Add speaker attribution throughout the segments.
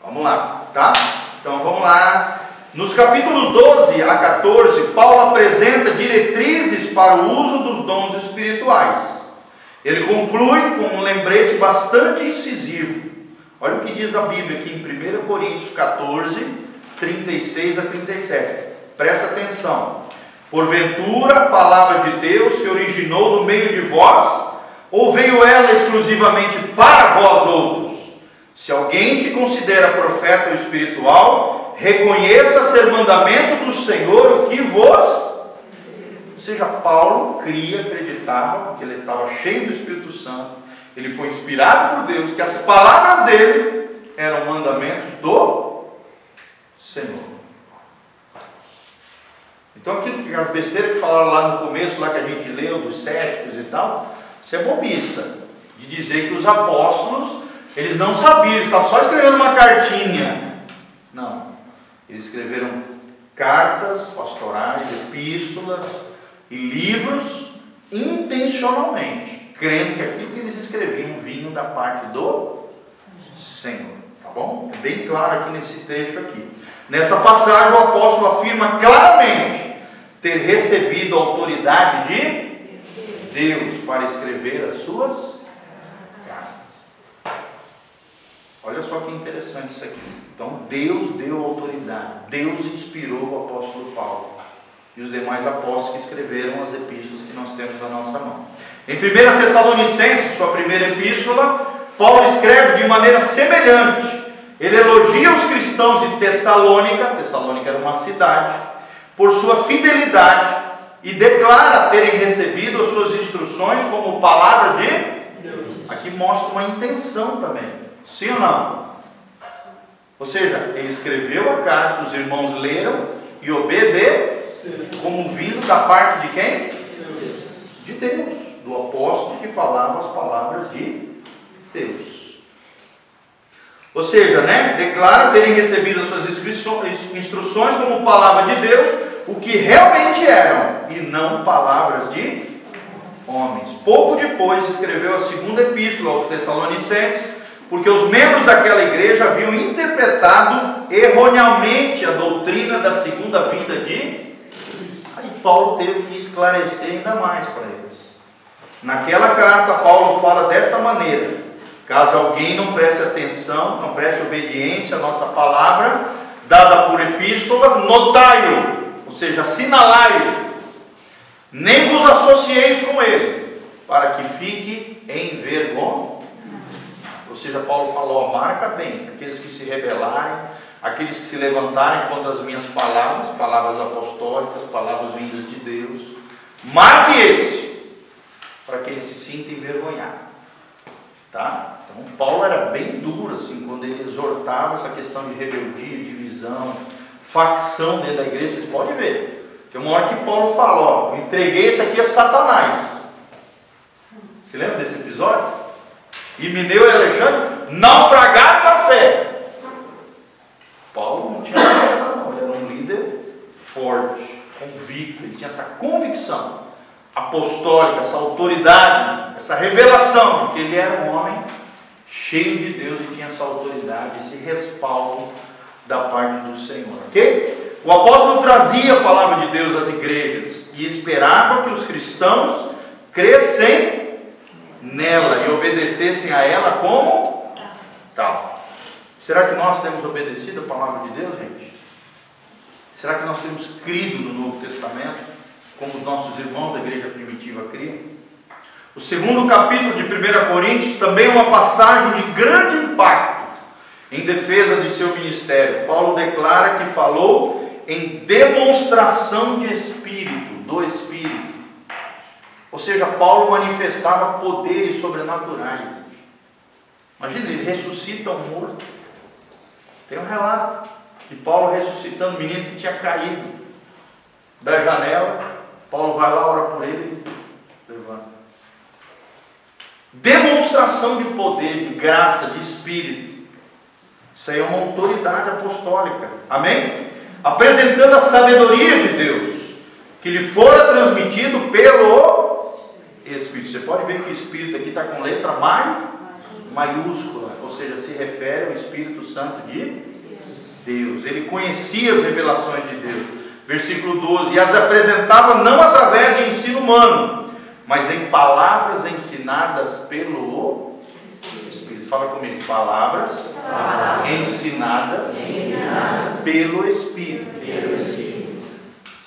Speaker 1: Vamos lá, tá? Então vamos lá. Nos capítulos 12 a 14, Paulo apresenta diretrizes para o uso dos dons espirituais. Ele conclui com um lembrete bastante incisivo. Olha o que diz a Bíblia aqui em 1 Coríntios 14, 36 a 37. Presta atenção. Porventura a palavra de Deus se originou no meio de vós, ou veio ela exclusivamente para vós outros? Se alguém se considera profeta ou espiritual, reconheça ser mandamento do Senhor o que vos... Ou seja, Paulo acreditava, porque ele estava cheio do Espírito Santo, ele foi inspirado por Deus, que as palavras dele eram mandamentos do Senhor. Então aquilo que as besteiras que falaram lá no começo, lá que a gente leu, dos céticos e tal, isso é bobiça, de dizer que os apóstolos, eles não sabiam, eles estavam só escrevendo uma cartinha. Não, eles escreveram cartas pastorais, epístolas e livros intencionalmente, crendo que aquilo que eles escreviam vinha da parte do Senhor, tá bom? É bem claro aqui nesse trecho aqui. Nessa passagem o apóstolo afirma claramente ter recebido a autoridade de Deus para escrever as suas cartas. Olha só que interessante isso aqui. Então Deus deu autoridade, Deus inspirou o apóstolo Paulo e os demais apóstolos que escreveram as epístolas que nós temos na nossa mão. Em 1 Tessalonicenses, sua primeira epístola, Paulo escreve de maneira semelhante. Ele elogia os cristãos de Tessalônica, Tessalônica era uma cidade, por sua fidelidade e declara terem recebido as suas instruções como palavra de Deus. Aqui mostra uma intenção também, sim ou não? Ou seja, ele escreveu a carta, os irmãos leram e obedeceram, como vindo da parte de quem? De Deus, do apóstolo que falava as palavras de Deus. Ou seja, declara terem recebido as suas instruções como palavra de Deus, o que realmente eram, e não palavras de homens. Pouco depois escreveu a segunda epístola aos Tessalonicenses, porque os membros daquela igreja haviam interpretado erroneamente a doutrina da segunda vinda de... Aí Paulo teve que esclarecer ainda mais para eles. Naquela carta Paulo fala desta maneira: caso alguém não preste atenção, não preste obediência à nossa palavra, dada por epístola, notai-o, ou seja, assinalai-o, nem vos associeis com ele, para que fique em vergonha. Ou seja, Paulo falou, marca bem, aqueles que se rebelarem, aqueles que se levantarem contra as minhas palavras, palavras apostólicas, palavras vindas de Deus, marque esse, para que eles se sintam envergonhados. Tá? Então Paulo era bem duro assim, quando ele exortava essa questão de rebeldia, divisão, facção dentro da igreja. Vocês podem ver, tem uma hora que Paulo fala, ó, eu entreguei isso aqui a Satanás. Se lembra desse episódio? Himeneu e Alexandre naufragaram na fé. Paulo não tinha coisa não, ele era um líder forte, convicto, ele tinha essa convicção apostólica, essa autoridade, essa revelação de que ele era um homem cheio de Deus e tinha essa autoridade, esse respaldo da parte do Senhor, ok? O apóstolo trazia a palavra de Deus às igrejas e esperava que os cristãos crescessem nela e obedecessem a ela como tal. Será que nós temos obedecido a palavra de Deus, gente? Será que nós temos crido no Novo Testamento, como os nossos irmãos da igreja primitiva criam? O segundo capítulo de 1 Coríntios também é uma passagem de grande impacto em defesa de seu ministério. Paulo declara que falou em demonstração de Espírito, do Espírito. Ou seja, Paulo manifestava poderes sobrenaturais. Imagina, ele ressuscita um morto. Tem um relato de Paulo ressuscitando um menino que tinha caído da janela. Paulo vai lá, ora por ele e levanta. Demonstração de poder, de graça, de Espírito. Isso aí é uma autoridade apostólica. Amém? Apresentando a sabedoria de Deus, que lhe fora transmitido pelo Espírito. Você pode ver que o Espírito aqui está com letra maiúscula. Ou ou seja, se refere ao Espírito Santo de Deus. Ele conhecia as revelações de Deus. Versículo 12: e as apresentava não através de ensino humano, mas em palavras ensinadas pelo Espírito. Fala comigo, palavras ensinadas pelo Espírito. Vocês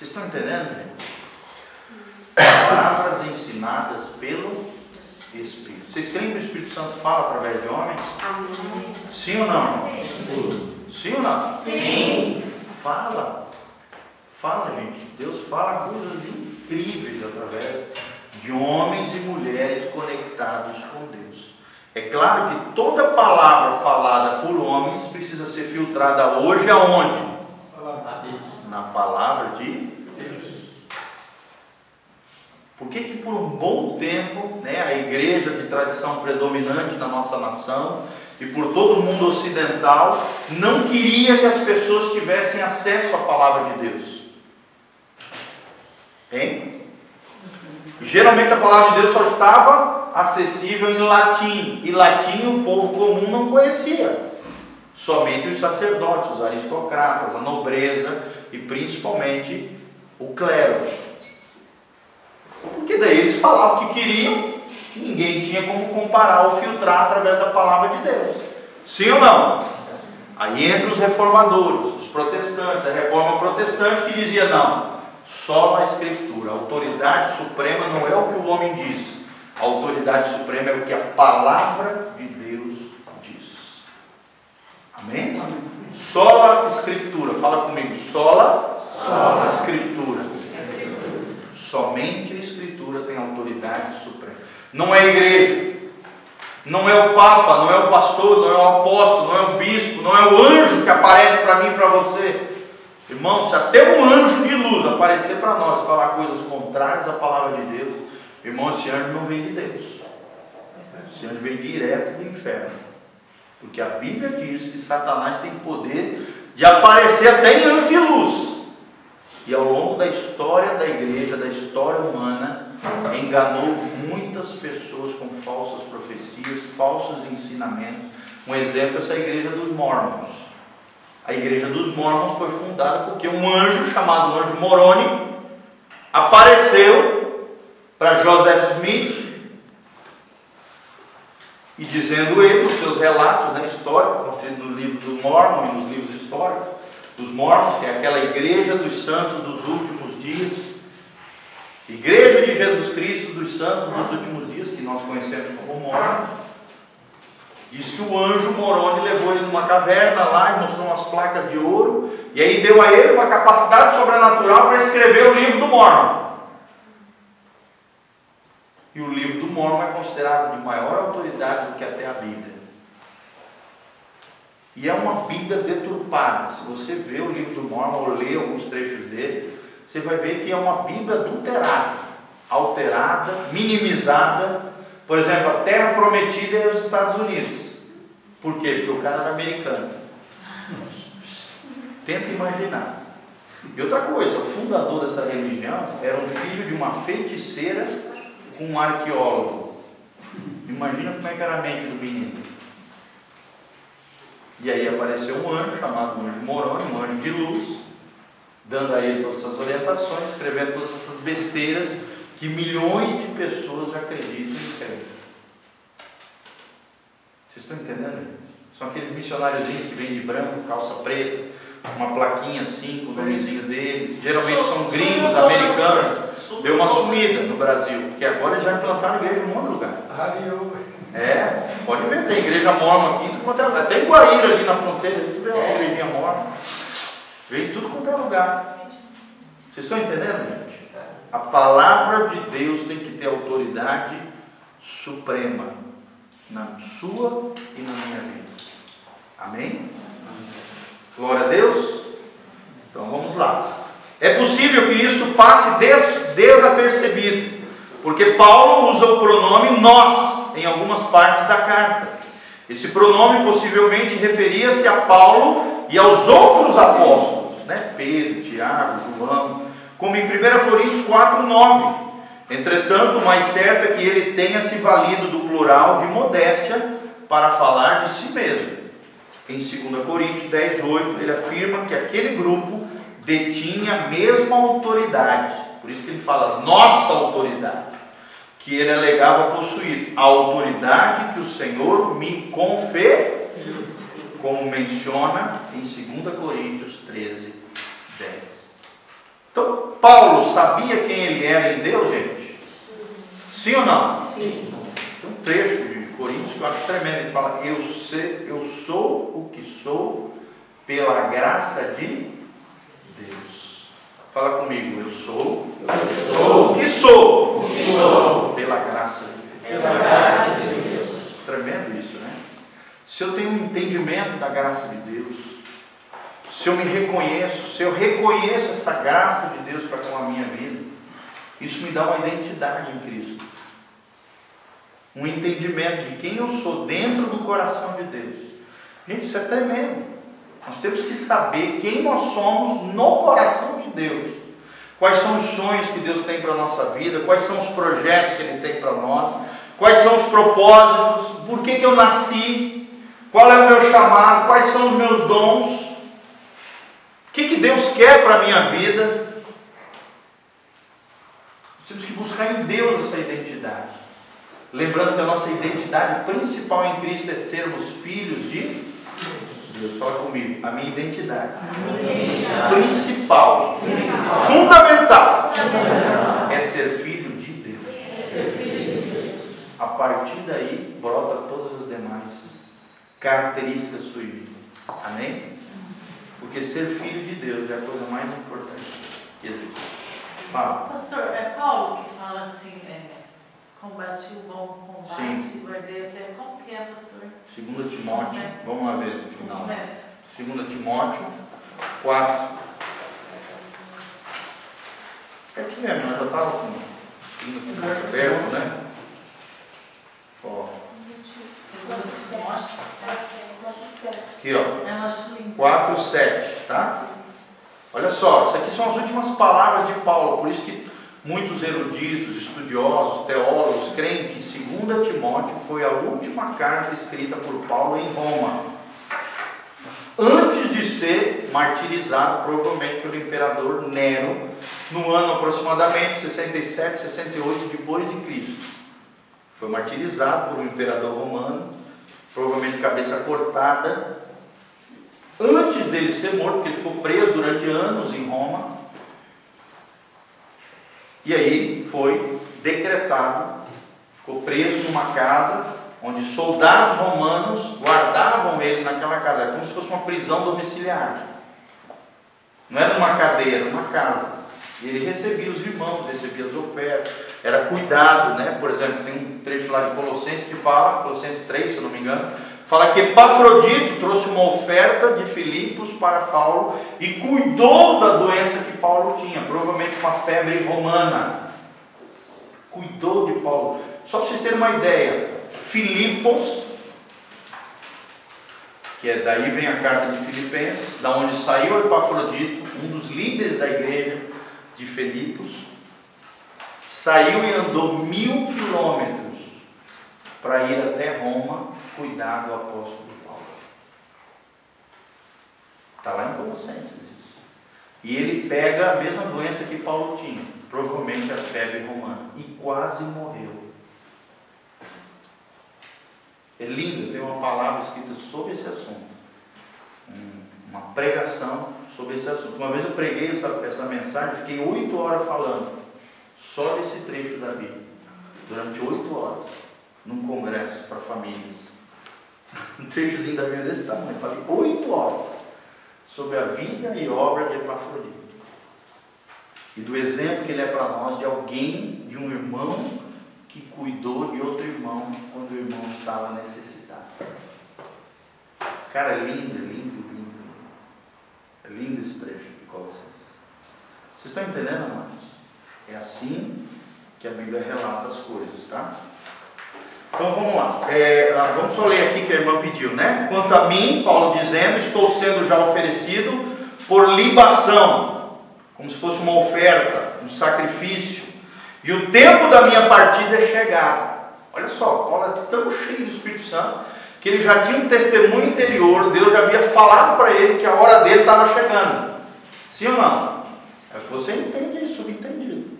Speaker 1: estão entendendo, gente? Palavras ensinadas pelo Espírito. Vocês creem que o Espírito Santo fala através de homens?
Speaker 2: Amém.
Speaker 1: Sim ou não?
Speaker 2: Sim.
Speaker 1: Sim ou não?
Speaker 2: Sim.
Speaker 1: Fala. Fala, gente. Deus fala coisas incríveis através de homens e mulheres conectados com Deus. É claro que toda palavra falada por homens precisa ser filtrada hoje aonde? Na palavra de Deus. Por que por um bom tempo, a igreja de tradição predominante na nossa nação e por todo o mundo ocidental não queria que as pessoas tivessem acesso à palavra de Deus? Hein? Geralmente a palavra de Deus só estava acessível em latim, e latim o povo comum não conhecia. Somente os sacerdotes, os aristocratas, a nobreza e principalmente o clero. Porque daí eles falavam o que queriam, e ninguém tinha como comparar ou filtrar através da palavra de Deus. Sim ou não? Aí entra os reformadores, os protestantes, a reforma protestante que dizia não, só na Escritura. A autoridade suprema não é o que o homem diz. A autoridade suprema é o que a palavra de Deus diz. Amém? Sola Escritura. Fala comigo. Sola Escritura. Somente a Escritura tem autoridade suprema. Não é a igreja. Não é o Papa, não é o pastor, não é o apóstolo, não é o bispo, não é o anjo que aparece para mim e para você. Irmão, se até um anjo de luz aparecer para nós falar coisas contrárias à palavra de Deus, irmão, esse anjo não vem de Deus. Esse anjo vem direto do inferno. Porque a Bíblia diz que Satanás tem poder de aparecer até em anjo de luz. E ao longo da história da igreja, da história humana, enganou muitas pessoas com falsas profecias, falsos ensinamentos. Um exemplo é essa igreja dos Mormons. A igreja dos Mormons foi fundada porque um anjo chamado Anjo Moroni apareceu para Joseph Smith e dizendo ele, nos seus relatos na história, no livro do Mormon e nos livros históricos dos Mormons, que é aquela igreja dos santos dos últimos dias, igreja de Jesus Cristo dos santos dos últimos dias, que nós conhecemos como Mormons. Diz que o anjo Moroni levou ele numa caverna lá e mostrou umas placas de ouro, e aí deu a ele uma capacidade sobrenatural para escrever o livro do Mormon. E o livro do Mormon é considerado de maior autoridade do que até a Bíblia. E é uma Bíblia deturpada. Se você vê o livro do Mormon ou lê alguns trechos dele, você vai ver que é uma Bíblia adulterada, alterada, minimizada. Por exemplo, a terra prometida é os Estados Unidos. Por quê? Porque o cara era americano. Tenta imaginar. E outra coisa, o fundador dessa religião era um filho de uma feiticeira com um arqueólogo. Imagina como é que era a mente do menino. E aí apareceu um anjo chamado Anjo Moroni, um anjo de luz, dando a ele todas essas orientações, escrevendo todas essas besteiras que milhões de pessoas acreditam e creem. Vocês estão entendendo, gente? São aqueles missionáriozinhos que vêm de branco, calça preta, uma plaquinha assim com o nomezinho deles. Geralmente são gringos, americanos. Deu uma sumida no Brasil, porque agora já implantaram igreja em um monte de lugar. Pode ver, tem igreja mormon aqui, tudo quanto é lugar. Até em Guaíra ali na fronteira, tu vê uma igrejinha mormon. Vem tudo quanto é lugar. Vocês estão entendendo, gente? A palavra de Deus tem que ter autoridade suprema na sua e na minha vida. Amém? Glória a Deus. Então vamos lá. É possível que isso passe desapercebido, porque Paulo usa o pronome nós em algumas partes da carta. Esse pronome possivelmente referia-se a Paulo e aos outros apóstolos, Pedro, Tiago, João, como em 1 Coríntios 4:9. Entretanto, o mais certo é que ele tenha se valido do plural de modéstia para falar de si mesmo. Em 2 Coríntios 10:8, ele afirma que aquele grupo detinha a mesma autoridade. Por isso que ele fala nossa autoridade, que ele alegava possuir, a autoridade que o Senhor me conferiu, como menciona em 2 Coríntios 13:10. Então, Paulo sabia quem ele era em Deus, gente? Sim ou não?
Speaker 2: Sim.
Speaker 1: Tem um trecho de Coríntios que eu acho tremendo. Ele fala: eu sou o que sou pela graça de Deus. Fala comigo: eu sou o que sou pela graça de Deus.
Speaker 2: Pela graça de Deus.
Speaker 1: Tremendo isso, né? Se eu tenho um entendimento da graça de Deus, se eu me reconheço, se eu reconheço essa graça de Deus para com a minha vida, isso me dá uma identidade em Cristo. Um entendimento de quem eu sou dentro do coração de Deus. Gente, isso é tremendo. Nós temos que saber quem nós somos no coração de Deus. Quais são os sonhos que Deus tem para a nossa vida, quais são os projetos que Ele tem para nós, quais são os propósitos, por que eu nasci, qual é o meu chamado, quais são os meus dons, o que Deus quer para a minha vida. Nós temos que buscar em Deus essa identidade. Lembrando que a nossa identidade principal em Cristo é sermos filhos de Deus. Fala comigo. A minha identidade principal, fundamental, é ser filho de Deus. A partir daí, brota todas as demais características suas. Amém? Porque ser filho de Deus é a coisa mais importante que existe. Fala.
Speaker 2: Pastor, é Paulo que fala assim, combati o bom combate,
Speaker 1: Sim.
Speaker 2: guardei a fé. Como que é, pastor?
Speaker 1: 2 Timóteo, vamos lá ver no final. 2
Speaker 2: Neto.
Speaker 1: Timóteo 4. É aqui mesmo, nós já estava com 2 Timóteo aberto, né? Ó. Aqui, ó. 4:7, tá? Olha só, isso aqui são as últimas palavras de Paulo, por isso que muitos eruditos, estudiosos, teólogos creem que 2 Timóteo foi a última carta escrita por Paulo em Roma, antes de ser martirizado, provavelmente pelo imperador Nero, no ano aproximadamente 67, 68 depois de Cristo. Foi martirizado por um imperador romano, provavelmente cabeça cortada, antes dele ser morto, porque ele ficou preso durante anos em Roma. E aí foi decretado, ficou preso numa casa, onde soldados romanos guardavam ele naquela casa. Era como se fosse uma prisão domiciliar. Não era uma cadeia, era uma casa. E ele recebia os irmãos, recebia as ofertas, era cuidado, né? Por exemplo, tem um trecho lá de Colossenses que fala, Colossenses 3, se eu não me engano, fala que Epafrodito trouxe uma oferta de Filipos para Paulo e cuidou da doença que Paulo tinha, provavelmente uma febre romana. Cuidou de Paulo. Só para vocês terem uma ideia, Filipos, que é daí vem a carta de Filipenses, da onde saiu Epafrodito, um dos líderes da igreja de Filipos, saiu e andou 1000 quilômetros para ir até Roma cuidar do apóstolo Paulo. Está lá em Colossenses isso. E ele pega a mesma doença que Paulo tinha, provavelmente a febre romana, e quase morreu. É lindo, tem uma palavra escrita sobre esse assunto, uma pregação sobre esse assunto. Uma vez eu preguei essa mensagem, fiquei 8 horas falando só desse trecho da Bíblia, durante 8 horas, num congresso para famílias. Um trechozinho da Bíblia desse tamanho, falei 8 horas sobre a vida e obra de Epafrodito e do exemplo que ele é para nós de alguém, de um irmão que cuidou de outro irmão quando o irmão estava necessitado. Cara, é lindo, é lindo, lindo. É lindo esse trecho de Colossenses. Vocês estão entendendo, amados? É assim que a Bíblia relata as coisas, tá? Então vamos lá. Vamos só ler aqui que a irmã pediu, né? Quanto a mim, Paulo dizendo, estou sendo já oferecido por libação, como se fosse uma oferta, um sacrifício. E o tempo da minha partida é chegado. Olha só, Paulo é tão cheio do Espírito Santo que ele já tinha um testemunho interior, Deus já havia falado para ele que a hora dele estava chegando. Sim ou não? É que você entende isso, subentendido.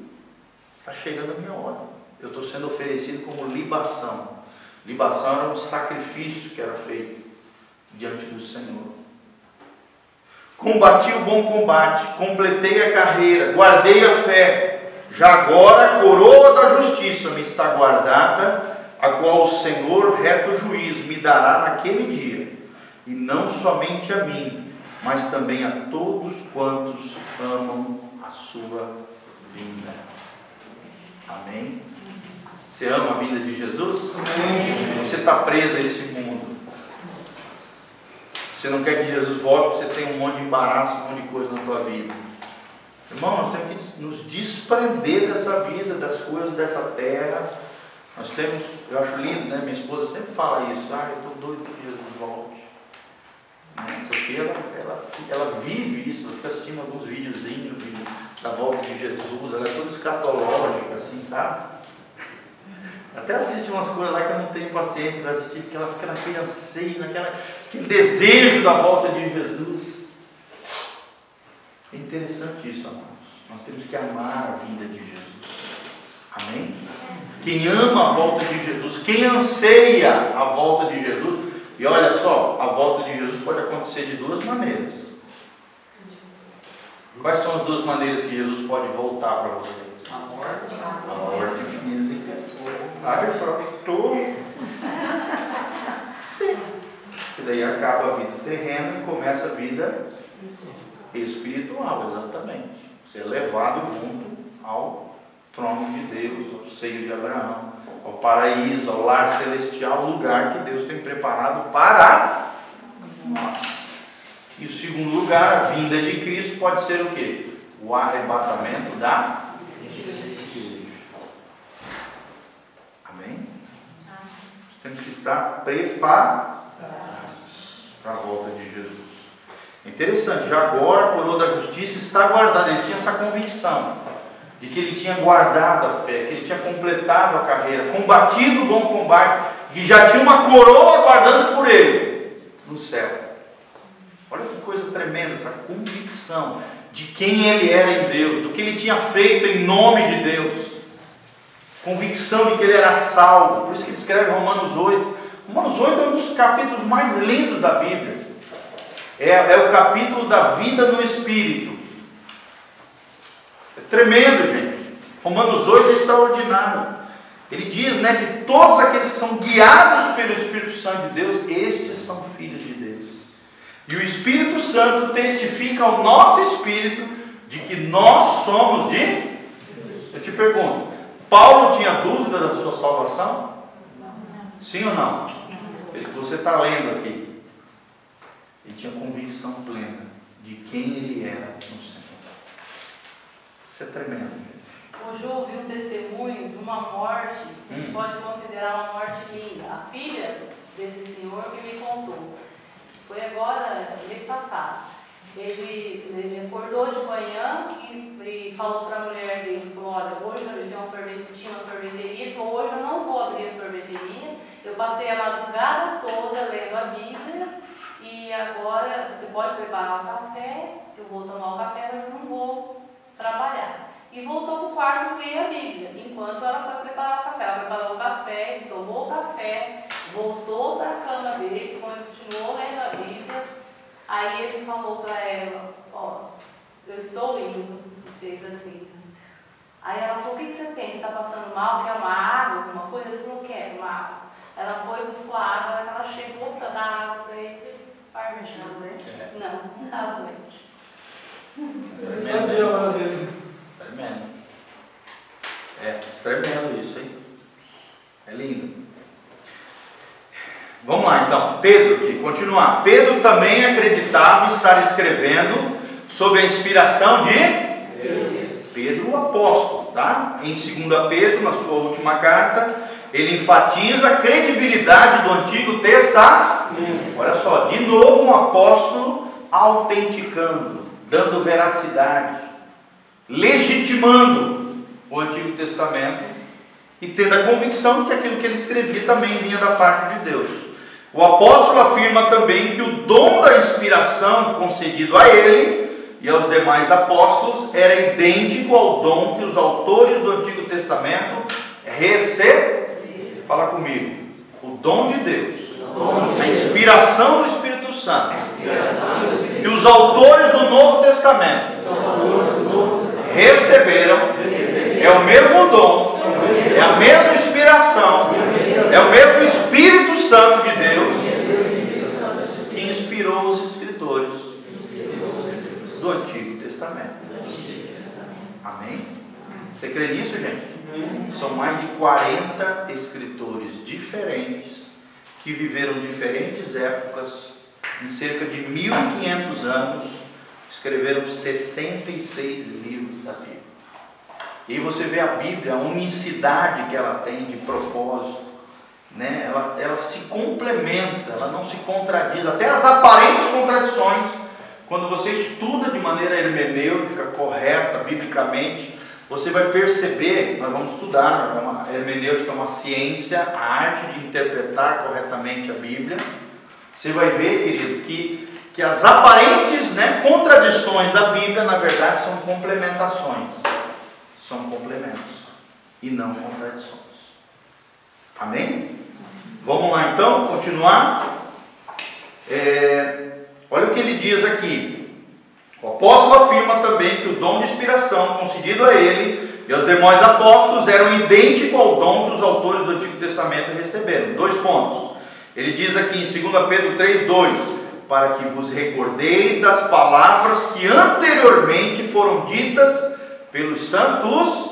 Speaker 1: Está chegando a minha hora. Eu estou sendo oferecido como libação. Libação era um sacrifício que era feito diante do Senhor. Combati o bom combate, completei a carreira, guardei a fé. Já agora a coroa da justiça me está guardada, a qual o Senhor, reto juiz, me dará naquele dia. E não somente a mim, mas também a todos quantos amam a sua vinda. Amém? Você ama a vinda de Jesus? Amém. Você está preso a esse mundo. Você não quer que Jesus volte, você tem um monte de embaraço, um monte de coisa na tua vida. Irmão, nós temos que nos desprender dessa vida, das coisas dessa terra. Nós temos, eu acho lindo, né? Minha esposa sempre fala isso. Eu estou doido que Jesus volte. Essa aqui, ela vive isso, ela fica assistindo alguns videozinhos da volta de Jesus, ela é toda escatológica, assim, sabe? Até assiste umas coisas lá que eu não tenho paciência para assistir, porque ela fica naquele anseio, naquele desejo da volta de Jesus. É interessante isso, amados. Nós temos que amar a vinda de Jesus. Amém? Quem ama a volta de Jesus, quem anseia a volta de Jesus, e olha só, a volta de Jesus pode acontecer de duas maneiras. Quais são as duas maneiras que Jesus pode voltar para você? A morte física. Ai, próprio. Sim. E daí acaba a vida terrena e começa a vida espiritual, exatamente. Você é levado junto ao trono de Deus, ao seio de Abraão, ao paraíso, ao lar celestial, lugar que Deus tem preparado para nós. E o segundo lugar, a vinda de Cristo, pode ser o quê? O arrebatamento da igreja. Amém? Nós temos que estar preparados para a volta de Jesus. Interessante, já agora a coroa da justiça está guardada. Ele tinha essa convicção de que ele tinha guardado a fé, que ele tinha completado a carreira, combatido o bom combate, que já tinha uma coroa guardando por ele no céu. Olha que coisa tremenda, essa convicção de quem ele era em Deus, do que ele tinha feito em nome de Deus. Convicção de que ele era salvo. Por isso que ele escreve Romanos 8. Romanos 8 é um dos capítulos mais lindos da Bíblia. É o capítulo da vida no Espírito. É tremendo, gente. Romanos 8 é extraordinário. Ele diz, né, que todos aqueles que são guiados pelo Espírito Santo de Deus, estes são filhos de Deus. E o Espírito Santo testifica ao nosso espírito de que nós somos de Deus. Eu te pergunto, Paulo tinha dúvida da sua salvação? Sim ou não? Ele que você está lendo aqui. Ele tinha convicção plena de quem ele era no Senhor. Isso é tremendo, gente.
Speaker 3: Hoje eu ouvi um testemunho de uma morte que a gente pode considerar uma morte linda. A filha desse senhor que me contou. Foi agora, mês passado. Ele acordou de manhã e falou para a mulher dele, falou, olha, hoje eu tinha uma sorveteria, ele falou, hoje eu não vou abrir a sorveteria, eu passei a madrugada toda lendo a Bíblia, e agora você pode preparar o café, eu vou tomar o café, mas eu não vou trabalhar. E voltou para o quarto ler a Bíblia, enquanto ela foi preparar o café. Ela preparou o café, ele tomou o café, voltou para a cama dele, continuou lendo a Bíblia. Aí ele falou para ela, ó, eu estou indo, fez assim. Aí ela falou, o que você tem? Você está passando mal? Quer uma água, alguma coisa? Ele falou, quero uma água. Ela foi, buscou a água, ela chegou para dar água para ele. Parmejando, né? Não estava doente.
Speaker 1: Tremendo. É tremendo isso, hein? É lindo. Vamos lá então, Pedro aqui, continuar. Pedro também acreditava estar escrevendo sob a inspiração de Deus. Pedro o apóstolo, tá? Em 2 Pedro, na sua última carta, ele enfatiza a credibilidade do Antigo Testamento. Olha só, de novo um apóstolo autenticando, dando veracidade, legitimando o Antigo Testamento e tendo a convicção de que aquilo que ele escrevia também vinha da parte de Deus. o apóstolo afirma também que o dom da inspiração concedido a ele e aos demais apóstolos era idêntico ao dom que os autores do Antigo Testamento receberam. Fala comigo. O dom de Deus, a inspiração do Espírito Santo, que os autores do Novo Testamento receberam, é o mesmo dom, é a mesma inspiração, é o mesmo Espírito Santo de Deus que inspirou os escritores do Antigo Testamento. Amém? Você crê nisso, gente? São mais de 40 escritores diferentes que viveram diferentes épocas, em cerca de 1500 anos, escreveram 66 livros da Bíblia. E aí você vê a Bíblia, a unicidade que ela tem de propósito, né? Ela se complementa, ela não se contradiz, até as aparentes contradições, quando você estuda de maneira hermenêutica correta, biblicamente, você vai perceber, nós vamos estudar, a hermenêutica é uma ciência, a arte de interpretar corretamente a Bíblia. Você vai ver, querido, que as aparentes, né, contradições da Bíblia, na verdade, são complementações. São complementos e não contradições. Amém? Vamos lá então, continuar. Olha o que ele diz aqui. O apóstolo afirma também que o dom de inspiração concedido a ele e aos demais apóstolos eram idêntico ao dom que os autores do Antigo Testamento receberam. 2 pontos. Ele diz aqui em 2 Pedro 3:2, para que vos recordeis das palavras que anteriormente foram ditas pelos santos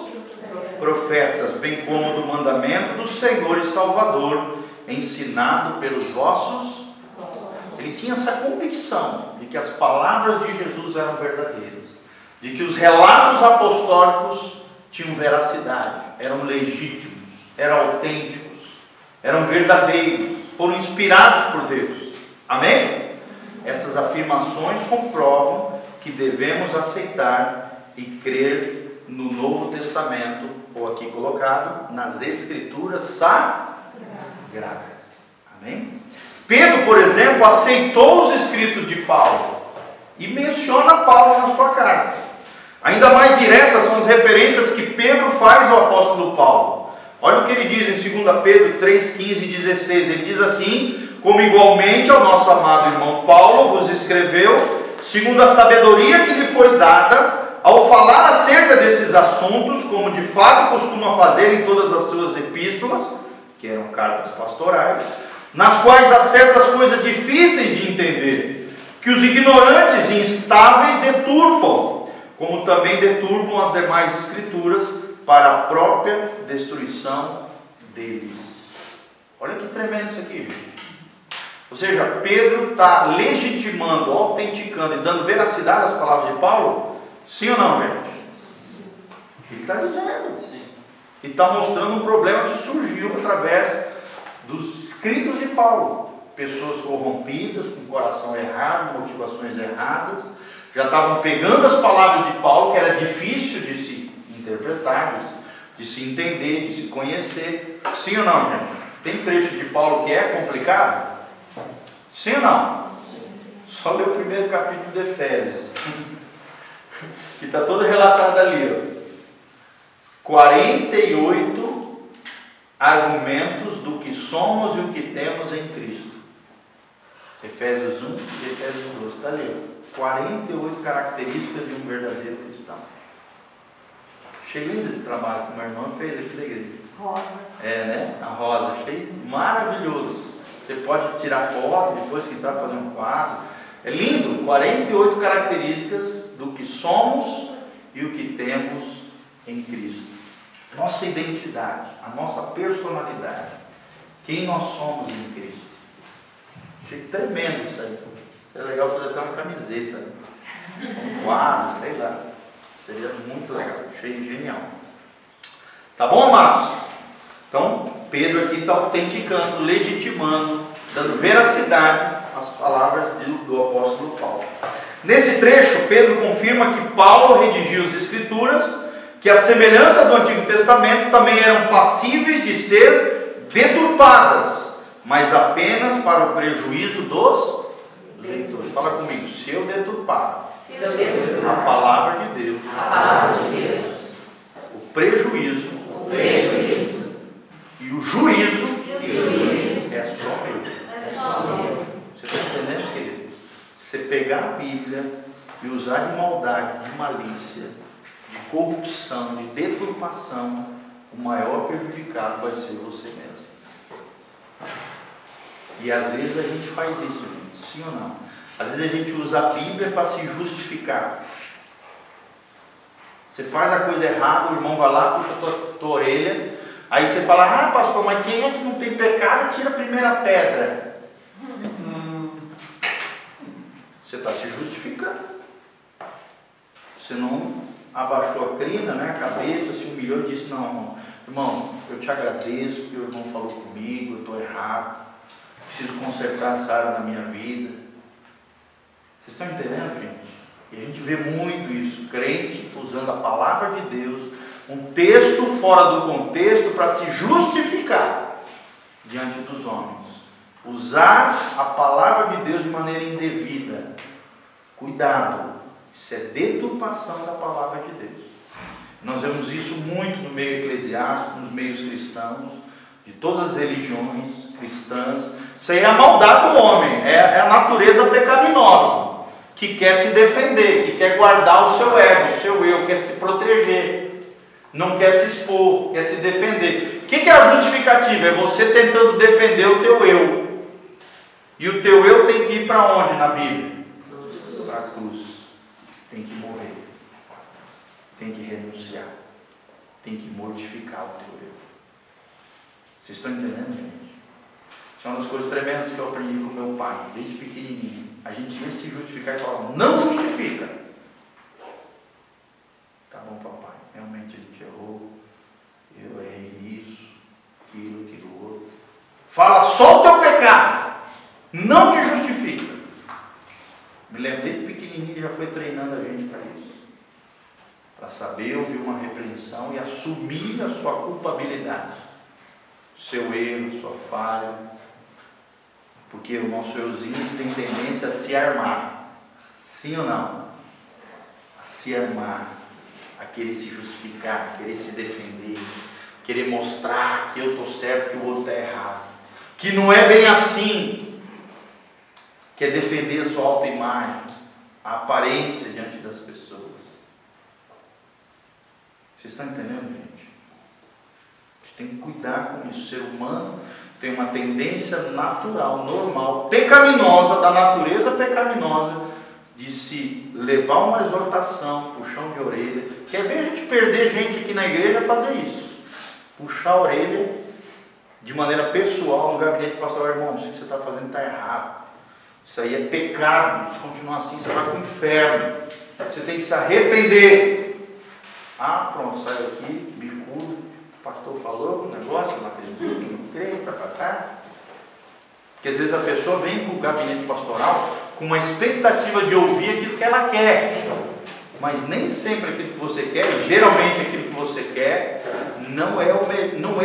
Speaker 1: profetas, bem como do mandamento do Senhor e Salvador, ensinado pelos vossos. Ele tinha essa convicção de que as palavras de Jesus eram verdadeiras, de que os relatos apostólicos tinham veracidade, eram legítimos, eram autênticos, eram verdadeiros, foram inspirados por Deus. Amém? Essas afirmações comprovam que devemos aceitar e crer no Novo Testamento, ou aqui colocado, nas Escrituras Sagradas. Amém? Pedro, por exemplo, aceitou os escritos de Paulo e menciona Paulo na sua carta. Ainda mais diretas são as referências que Pedro faz ao apóstolo Paulo. Olha o que ele diz em 2 Pedro 3, 15 e 16. Ele diz assim: como igualmente ao nosso amado irmão Paulo vos escreveu, segundo a sabedoria que lhe foi dada, ao falar acerca desses assuntos, como de fato costuma fazer em todas as suas epístolas, que eram cartas pastorais, nas quais há certas coisas difíceis de entender, que os ignorantes e instáveis deturpam, como também deturpam as demais escrituras, para a própria destruição deles. Olha que tremendo isso aqui, gente. Ou seja, Pedro está legitimando, autenticando e dando veracidade às palavras de Paulo? Sim ou não, gente? Ele está dizendo. E está mostrando um problema que surgiu através dos escritos de Paulo. Pessoas corrompidas, com coração errado, motivações erradas, já estavam pegando as palavras de Paulo, que era difícil de se interpretar, de se entender, de se conhecer. Sim ou não, gente? Tem trecho de Paulo que é complicado? Sim ou não? Só ler o primeiro capítulo de Efésios, que está todo relatado ali, ó. 48 argumentos do que somos e o que temos em Cristo. Efésios 1 e Efésios 2, está ali, ó. 48 características de um verdadeiro cristão. Achei lindo esse trabalho que uma irmã fez aqui da igreja.
Speaker 3: Rosa.
Speaker 1: Né? A Rosa. Achei maravilhoso. Você pode tirar foto, depois quem sabe fazer um quadro. É lindo. 48 características do que somos e o que temos em Cristo. Nossa identidade, a nossa personalidade. Quem nós somos em Cristo. Achei tremendo isso aí. É legal fazer até uma camiseta, um quadro, sei lá. Seria muito legal. Achei genial. Tá bom, amados? Então, Pedro aqui está autenticando, legitimando, dando veracidade às palavras do apóstolo Paulo. Nesse trecho, Pedro confirma que Paulo redigiu as Escrituras, que a semelhança do Antigo Testamento também eram passíveis de ser deturpadas, mas apenas para o prejuízo dos leitores. Fala comigo, se eu deturpar a palavra de Deus, o prejuízo e o juízo é só meu. Você está entendendo, querido? Você pegar a Bíblia e usar de maldade, de malícia, de corrupção, de deturpação, o maior prejudicado vai ser você mesmo. E às vezes a gente faz isso, gente, sim ou não? Às vezes a gente usa a Bíblia para se justificar. Você faz a coisa errada, o irmão vai lá, puxa a tua orelha, aí você fala, ah pastor, mas quem é que não tem pecado, tira a primeira pedra. Você está se justificando. Você não abaixou a crina, né, a cabeça, se humilhou e disse, não, irmão, eu te agradeço porque o irmão falou comigo, eu estou errado, preciso consertar essa área na minha vida. Vocês estão entendendo, gente? E a gente vê muito isso, crente usando a palavra de Deus, um texto fora do contexto para se justificar diante dos homens. Usar a palavra de Deus de maneira indevida. Cuidado, isso é deturpação da palavra de Deus. Nós vemos isso muito no meio eclesiástico, nos meios cristãos, de todas as religiões cristãs. Isso aí é a maldade do homem, é a natureza pecaminosa, que quer se defender, que quer guardar o seu ego, o seu eu, quer se proteger, não quer se expor, quer se defender. O que é a justificativa? É você tentando defender o teu eu. E o teu eu tem que ir para onde na Bíblia? Para a cruz. Tem que morrer. Tem que renunciar. Tem que mortificar o teu eu. Vocês estão entendendo, gente? Isso é uma das coisas tremendas que eu aprendi com meu pai, desde pequenininho. A gente ia se justificar e falava, não justifica. Tá bom, papai, realmente a gente errou. Eu errei nisso, aquilo outro. Fala só o teu pecado. Não te justifica. Me lembro, desde pequenininho ele já foi treinando a gente para isso. Para saber ouvir uma repreensão e assumir a sua culpabilidade. Seu erro, sua falha. Porque o nosso euzinho tem tendência a se armar. Sim ou não? A se armar. A querer se justificar, a querer se defender. Querer mostrar que eu estou certo, que o outro está errado. Que não é bem assim. Quer defender a sua autoimagem, a aparência diante das pessoas. Vocês estão entendendo, gente? A gente tem que cuidar com isso. O ser humano tem uma tendência natural, normal, pecaminosa, da natureza pecaminosa, de se levar uma exortação, puxão de orelha. Quer ver a gente perder gente aqui na igreja fazer isso? Puxar a orelha de maneira pessoal no gabinete pastoral, irmão, isso que você está fazendo está errado. Isso aí é pecado. Se continuar assim, você vai para o inferno. Você tem que se arrepender. Ah, pronto, sai daqui, bicudo. O pastor falou um negócio, eu não acredito, não creio, Porque às vezes a pessoa vem para o gabinete pastoral com uma expectativa de ouvir aquilo que ela quer. Mas nem sempre aquilo que você quer, e geralmente aquilo que você quer, não é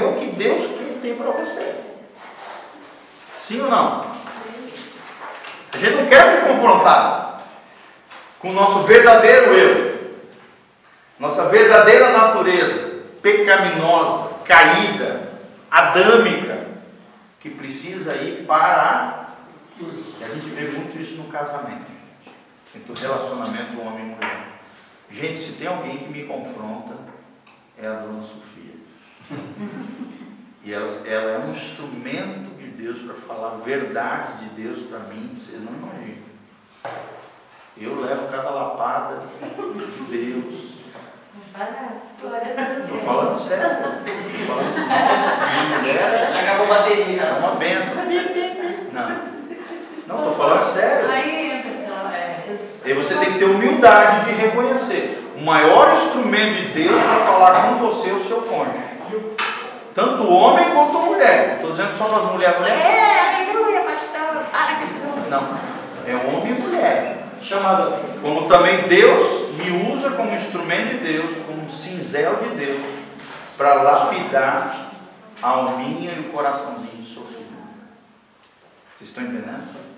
Speaker 1: o que Deus tem para você. Sim ou não? A gente não quer se confrontar com o nosso verdadeiro eu, nossa verdadeira natureza pecaminosa, caída, adâmica, que precisa ir para e a gente vê muito isso no casamento, entre o relacionamento homem e mulher. Gente, se tem alguém que me confronta, é a dona Sofia. E ela é um instrumento de Deus para falar a verdade de Deus para mim, vocês não imaginam. Eu levo cada lapada de Deus. Estou falando sério. Estou falando, nossa, minha mulher.
Speaker 4: Já acabou a bateria.
Speaker 1: É uma benção. Não, estou falando sério. E você tem que ter humildade de reconhecer. O maior instrumento de Deus para falar com você é o seu cônjuge. Tanto homem quanto mulher. Não estou dizendo só nas mulheres. Aleluia, pastor. Fala que isso. Não. É homem e mulher. Chamado. Como também Deus me usa como instrumento de Deus, como um cinzel de Deus, para lapidar a alminha e o coraçãozinho de Sofia. Vocês estão entendendo?